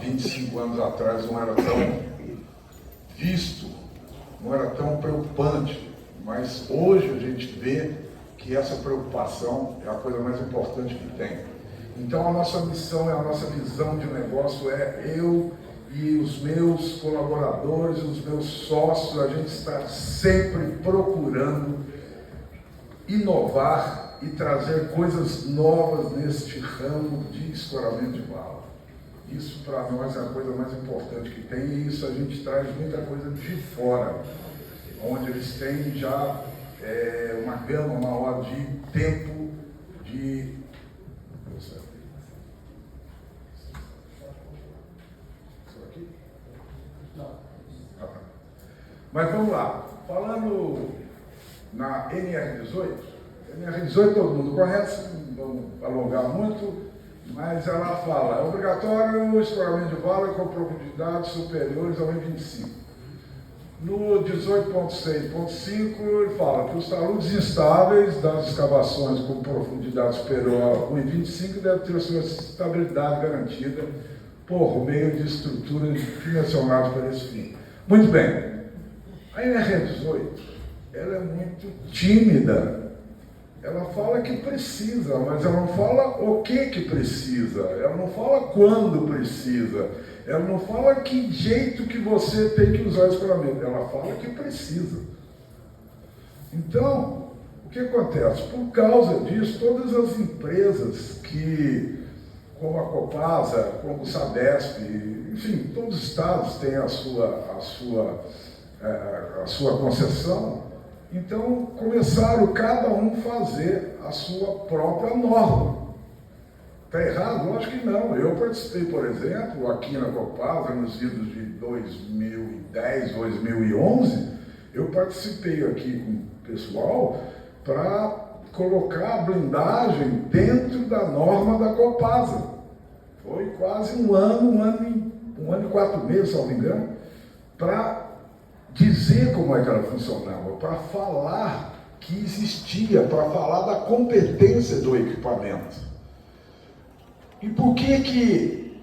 25 anos atrás não era tão visto, não era tão preocupante, mas hoje a gente vê que essa preocupação é a coisa mais importante que tem. Então a nossa missão, a nossa visão de negócio é eu e os meus colaboradores, os meus sócios, a gente está sempre procurando inovar e trazer coisas novas neste ramo de escoramento de bala. Isso para nós é a coisa mais importante que tem, e isso a gente traz muita coisa de fora, onde eles têm já uma gama maior de tempo de... Mas vamos lá, falando na NR18, todo mundo conhece, não vamos alongar muito, mas ela fala, é obrigatório o escoramento de bala com profundidades superiores a 1,25. No 18.6.5 ele fala que os taludes instáveis das escavações com profundidade superior a 1,25 devem ter sua estabilidade garantida por meio de estruturas dimensionadas para esse fim. Muito bem, a NR18 ela é muito tímida. Ela fala que precisa, mas ela não fala o que precisa, ela não fala quando precisa, ela não fala que jeito que você tem que usar o escoramento, ela fala que precisa. Então, o que acontece? Por causa disso, todas as empresas que, como a Copasa, como o Sabesp, enfim, todos os estados têm a sua concessão. Então, começaram cada um fazer a sua própria norma. Está errado? Lógico que não. Eu participei, por exemplo, aqui na Copasa, nos idos de 2010, 2011, eu participei aqui com o pessoal para colocar a blindagem dentro da norma da Copasa. Foi quase um ano e 4 meses, se não me engano, para dizer como é que ela funcionava, para falar que existia, para falar da competência do equipamento. E por que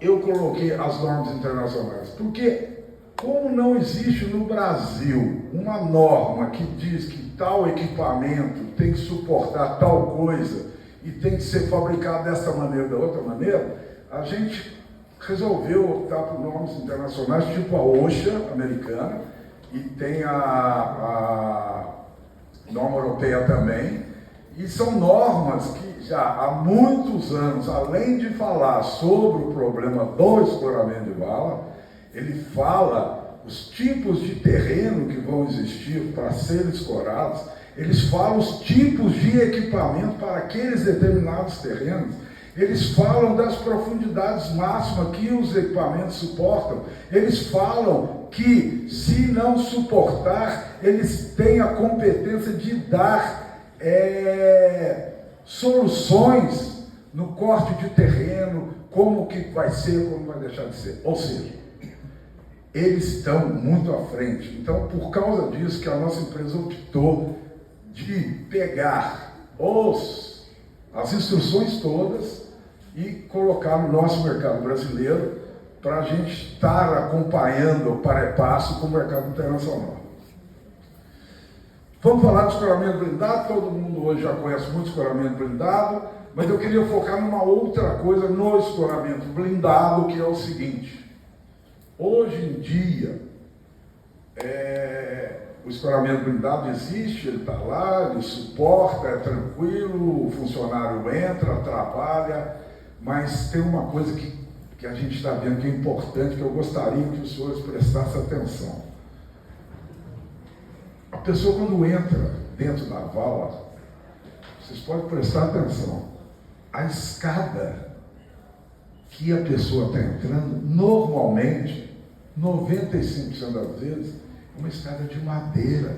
eu coloquei as normas internacionais? Porque, como não existe no Brasil uma norma que diz que tal equipamento tem que suportar tal coisa e tem que ser fabricado dessa maneira ou da outra maneira, a gente resolveu optar por normas internacionais, tipo a OSHA americana, e tem a norma europeia também, e são normas que já há muitos anos, além de falar sobre o problema do escoramento de bala, ele fala os tipos de terreno que vão existir para serem escorados, eles falam os tipos de equipamento para aqueles determinados terrenos, eles falam das profundidades máximas que os equipamentos suportam, eles falam que, se não suportar, eles têm a competência de dar soluções no corte de terreno, como que vai ser, como vai deixar de ser. Ou seja, eles estão muito à frente. Então, por causa disso que a nossa empresa optou de pegar as instruções todas e colocar no nosso mercado brasileiro para a gente estar acompanhando o par e passo com o mercado internacional. Vamos falar de escoramento blindado. Todo mundo hoje já conhece muito escoramento blindado, mas eu queria focar numa outra coisa no escoramento blindado, que é o seguinte. Hoje em dia, o escoramento blindado existe, ele está lá, ele suporta, é tranquilo, o funcionário entra, trabalha, mas tem uma coisa que a gente está vendo que é importante, que eu gostaria que os senhores prestassem atenção. A pessoa, quando entra dentro da vala, vocês podem prestar atenção, a escada que a pessoa está entrando, normalmente, 95% das vezes, é uma escada de madeira,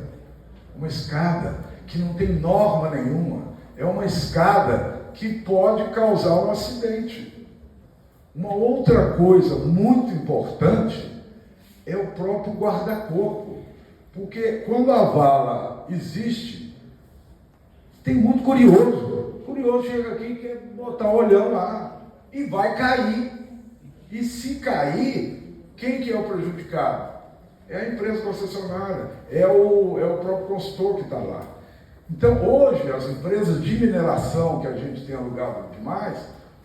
uma escada que não tem norma nenhuma, é uma escada que pode causar um acidente. Uma outra coisa muito importante é o próprio guarda-corpo, porque quando a vala existe, tem muito curioso. O curioso chega aqui e quer botar o olhão lá e vai cair. E se cair, quem que é o prejudicado? É a empresa concessionária, é o próprio consultor que está lá. Então, hoje, as empresas de mineração que a gente tem alugado demais,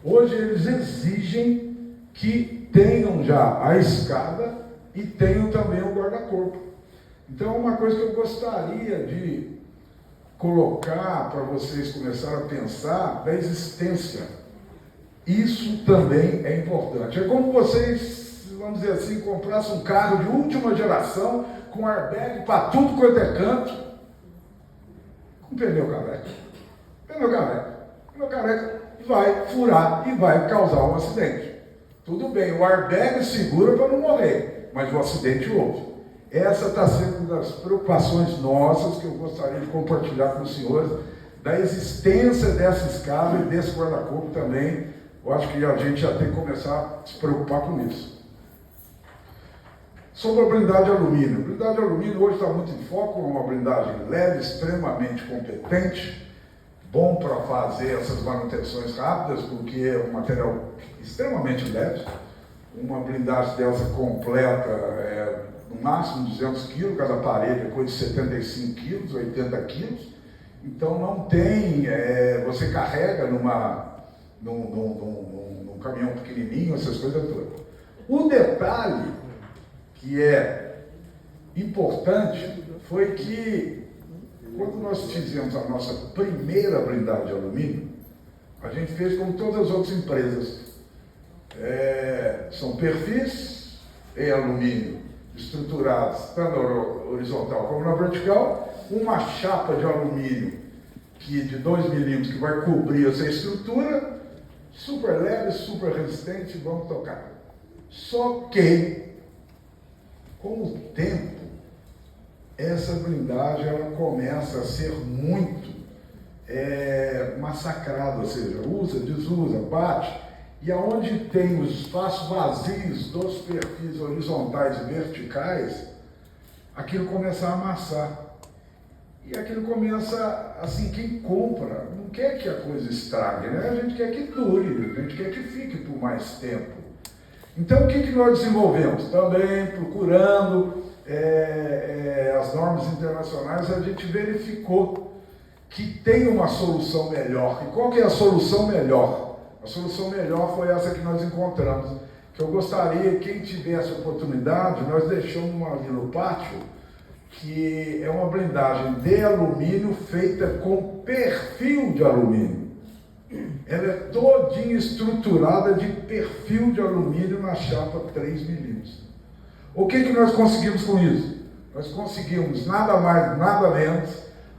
hoje eles exigem que tenham já a escada e tenham também o guarda-corpo. Então, uma coisa que eu gostaria de colocar para vocês começarem a pensar da existência. Isso também é importante. É como vocês, vamos dizer assim, comprassem um carro de última geração com airbag para tudo quanto é canto, com pneu careca. Pneu careca vai furar e vai causar um acidente. Tudo bem, o airbag segura para não morrer, mas o acidente houve. Essa está sendo uma das preocupações nossas que eu gostaria de compartilhar com os senhores, da existência dessa escada e desse guarda-corpo também. Eu acho que a gente já tem que começar a se preocupar com isso. Sobre a blindagem de alumínio. A blindagem de alumínio hoje está muito em foco, é uma blindagem leve, extremamente competente, bom para fazer essas manutenções rápidas, porque é um material extremamente leve. Uma blindagem dessa completa no máximo 200 kg, cada parede é coisa de 75 kg, 80 kg. Então não tem, você carrega num caminhão pequenininho, essas coisas todas. O detalhe que é importante foi que, quando nós fizemos a nossa primeira blindagem de alumínio, a gente fez como todas as outras empresas. São perfis em alumínio estruturados, tanto na horizontal como na vertical, uma chapa de alumínio de 2 milímetros que vai cobrir essa estrutura, super leve, super resistente, vamos tocar. Só que, com o tempo, essa blindagem ela começa a ser muito massacrada, ou seja, usa, desusa, bate, e aonde tem os espaços vazios dos perfis horizontais e verticais, aquilo começa a amassar. E aquilo começa, assim, quem compra não quer que a coisa estrague, né? A gente quer que dure, a gente quer que fique por mais tempo. Então, o que nós desenvolvemos? Também procurando as normas internacionais, a gente verificou que tem uma solução melhor. E qual que é a solução melhor? A solução melhor foi essa que nós encontramos. Que eu gostaria, quem tivesse oportunidade, nós deixamos ali no pátio, que é uma blindagem de alumínio feita com perfil de alumínio. Ela é todinha estruturada de perfil de alumínio na chapa 3 milímetros. O que nós conseguimos com isso? Nós conseguimos nada mais, nada menos,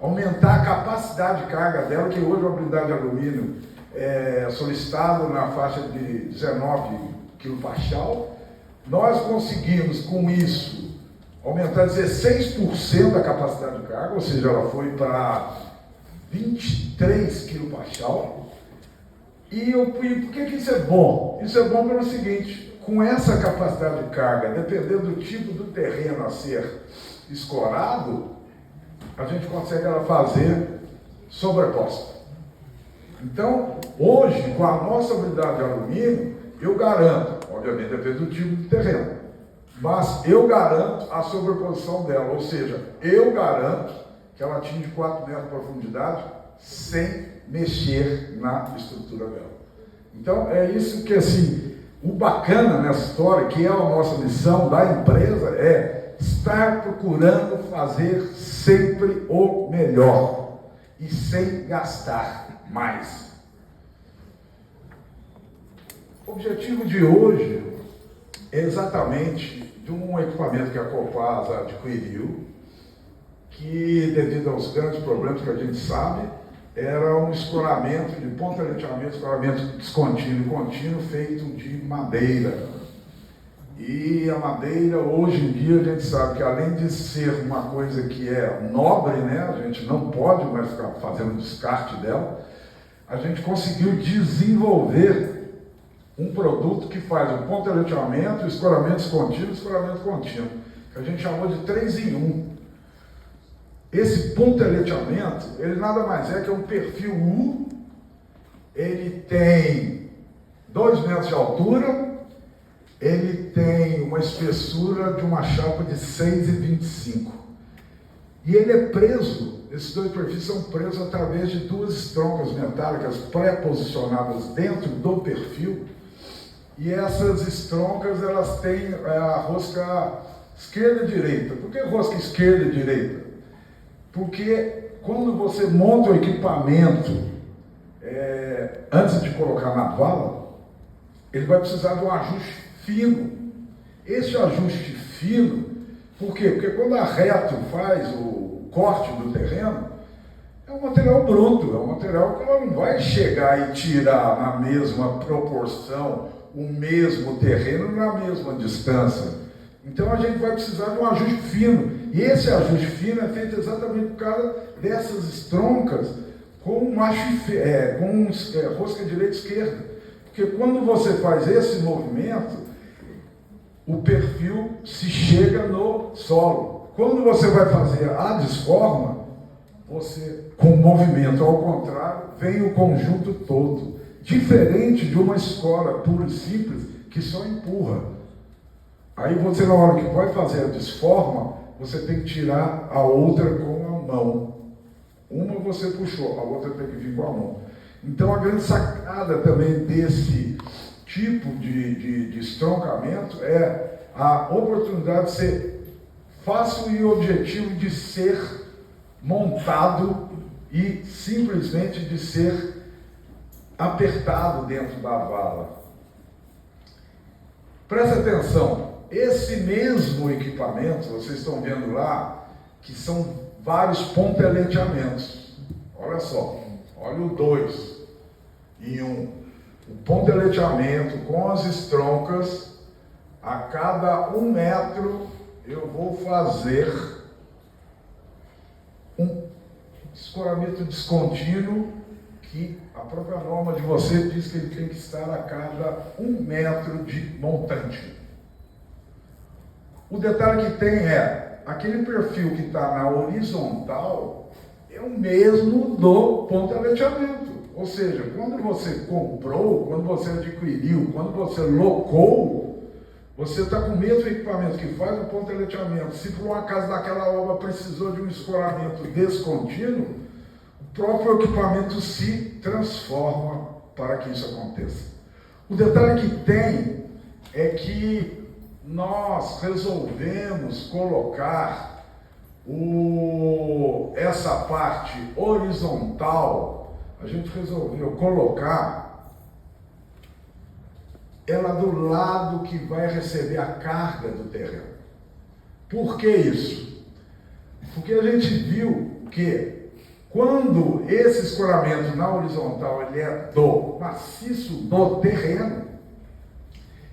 aumentar a capacidade de carga dela, que hoje uma blindagem de alumínio é solicitado na faixa de 19 kPa. Nós conseguimos com isso aumentar 16% da capacidade de carga, ou seja, ela foi para 23 kPa. E por que isso é bom? Isso é bom pelo seguinte: com essa capacidade de carga, dependendo do tipo do terreno a ser escorado, a gente consegue ela fazer sobreposta. Então, hoje, com a nossa blindagem de alumínio, eu garanto, obviamente depende do tipo de terreno, mas eu garanto a sobreposição dela, ou seja, eu garanto que ela atinge 4 metros de profundidade sem mexer na estrutura dela. Então, é isso que, assim, o bacana nessa história, que é a nossa missão da empresa, é estar procurando fazer sempre o melhor e sem gastar mais. O objetivo de hoje é exatamente de um equipamento que a Copasa adquiriu, que, devido aos grandes problemas que a gente sabe, era um escoramento de ponta-leteamento, escoramento descontínuo e contínuo, feito de madeira. E a madeira, hoje em dia, a gente sabe que, além de ser uma coisa que é nobre, né, a gente não pode mais ficar fazendo descarte dela, a gente conseguiu desenvolver um produto que faz o ponta-leteamento, escoramento descontínuo e escoramento contínuo, que a gente chamou de 3 em 1. Esse ponta-leteamento, ele nada mais é que um perfil U, ele tem 2 metros de altura, ele tem uma espessura de uma chapa de 6,25. E ele é preso, esses dois perfis são presos através de duas estroncas metálicas pré-posicionadas dentro do perfil. E essas estroncas, elas têm a rosca esquerda e direita. Por que rosca esquerda e direita? Porque quando você monta o equipamento, antes de colocar na vala, ele vai precisar de um ajuste fino. Esse ajuste fino, por quê? Porque quando a reto faz o corte do terreno, é um material bruto, é um material que ela não vai chegar e tirar na mesma proporção o mesmo terreno na mesma distância. Então a gente vai precisar de um ajuste fino. E esse ajuste fino é feito exatamente por causa dessas estroncas com rosca direita e esquerda. Porque quando você faz esse movimento, o perfil se chega no solo. Quando você vai fazer a desforma, você, com o movimento ao contrário, vem o conjunto todo. Diferente de uma escola pura e simples que só empurra. Aí você, na hora que vai fazer a desforma, você tem que tirar a outra com a mão. Uma você puxou, a outra tem que vir com a mão. Então a grande sacada também desse tipo de estroncamento é a oportunidade de ser fácil e objetivo de ser montado e simplesmente de ser apertado dentro da vala. Presta atenção, esse mesmo equipamento, vocês estão vendo lá, que são vários ponteleteamentos. Olha só, olha o 2 e 1. O ponteleteamento com as estroncas, a cada 1 metro eu vou fazer um escoramento descontínuo, que a própria norma de você diz que ele tem que estar a cada 1 metro de montante. O detalhe que tem é, aquele perfil que está na horizontal é o mesmo do ponteleteamento. Ou seja, quando você comprou, quando você adquiriu, quando você locou, você está com o mesmo equipamento que faz o ponteleteamento. Se por um acaso naquela obra precisou de um escoramento descontínuo, o próprio equipamento se transforma para que isso aconteça. O detalhe que tem é que nós resolvemos colocar essa parte horizontal, a gente resolveu colocar ela do lado que vai receber a carga do terreno. Por que isso? Porque a gente viu que quando esse escoramento na horizontal ele é do maciço do terreno,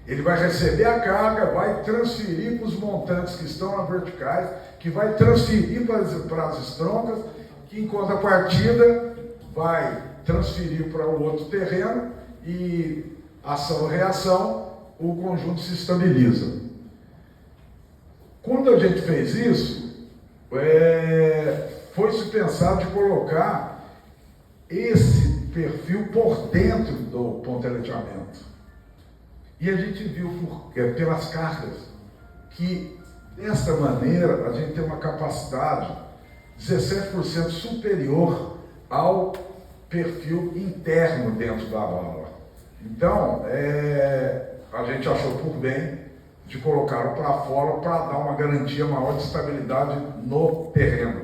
ele vai receber a carga, vai transferir para os montantes que estão na verticais, que vai transferir para as estroncas, que em contrapartida vai transferir para o outro terreno e ação e reação, o conjunto se estabiliza. Quando a gente fez isso, foi-se pensar de colocar esse perfil por dentro do ponteleteamento. E a gente viu pelas cargas que, desta maneira, a gente tem uma capacidade 17% superior ao perfil interno dentro da vala. Então, a gente achou por bem de colocá-lo para fora para dar uma garantia maior de estabilidade no terreno.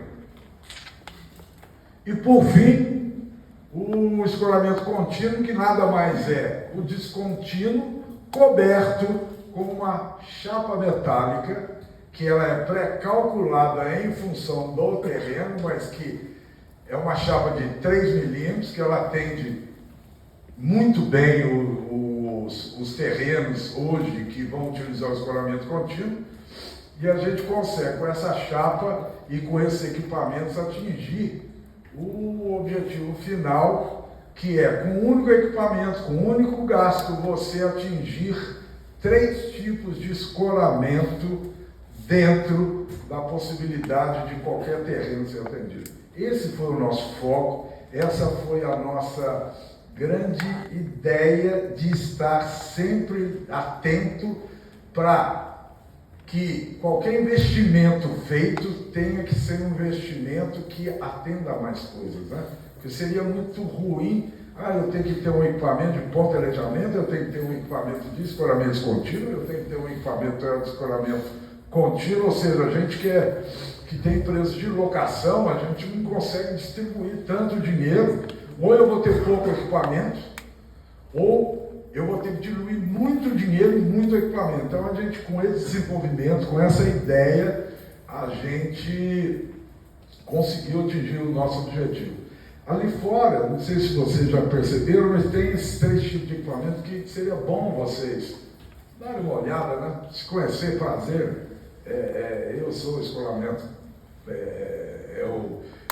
E por fim, o escoramento contínuo, que nada mais é o descontínuo coberto com uma chapa metálica, que ela é pré-calculada em função do terreno, mas que é uma chapa de 3 milímetros, que ela atende muito bem os terrenos hoje que vão utilizar o escoramento contínuo, e a gente consegue, com essa chapa e com esses equipamentos, atingir o objetivo final, que é, com um único equipamento, com um único gasto, você atingir 3 tipos de escoramento dentro da possibilidade de qualquer terreno ser atendido. Esse foi o nosso foco, essa foi a nossa grande ideia de estar sempre atento para que qualquer investimento feito tenha que ser um investimento que atenda a mais coisas, né? Porque seria muito ruim, eu tenho que ter um equipamento de ponta-elejamento, eu tenho que ter um equipamento de escoramento contínuo, eu tenho que ter um equipamento de escoramento contínuo, ou seja, a gente que tem empresas de locação, a gente não consegue distribuir tanto dinheiro, ou eu vou ter pouco equipamento, ou eu vou ter que diluir muito dinheiro e muito equipamento. Então a gente, com esse desenvolvimento, com essa ideia, a gente conseguiu atingir o nosso objetivo. Ali fora, não sei se vocês já perceberam, mas tem esses 3 tipos de equipamento que seria bom vocês darem uma olhada, né? Se conhecer, prazer. Eu sou o escolamento,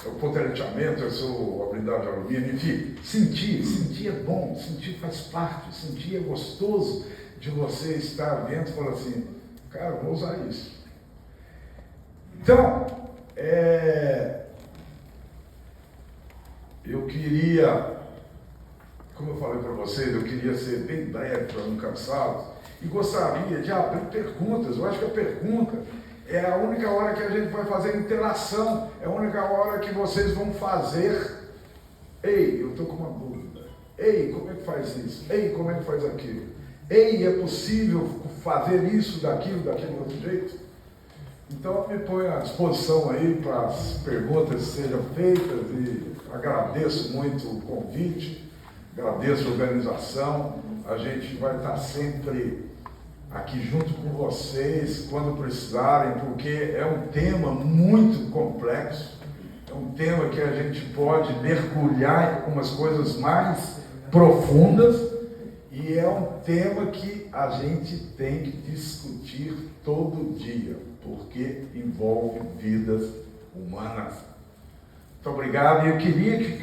o ponta-elejamento, eu sou a blindagem de alumínio, enfim, sentir é bom, sentir faz parte, sentir é gostoso de você estar vendo e falar assim, cara, eu vou usar isso. Então, eu queria, como eu falei para vocês, eu queria ser bem breve para não cansá-los, e gostaria de abrir perguntas. Eu acho que a pergunta é a única hora que a gente vai fazer interação, é a única hora que vocês vão fazer, ei, eu estou com uma dúvida, ei, como é que faz isso, ei, como é que faz aquilo, ei, é possível fazer isso, daquele outro jeito? Então me ponho à disposição aí para as perguntas sejam feitas e agradeço muito o convite, agradeço a organização, a gente vai estar sempre aqui junto com vocês quando precisarem, porque é um tema muito complexo, é um tema que a gente pode mergulhar em algumas coisas mais profundas e é um tema que a gente tem que discutir todo dia, porque envolve vidas humanas. Muito obrigado, e eu queria que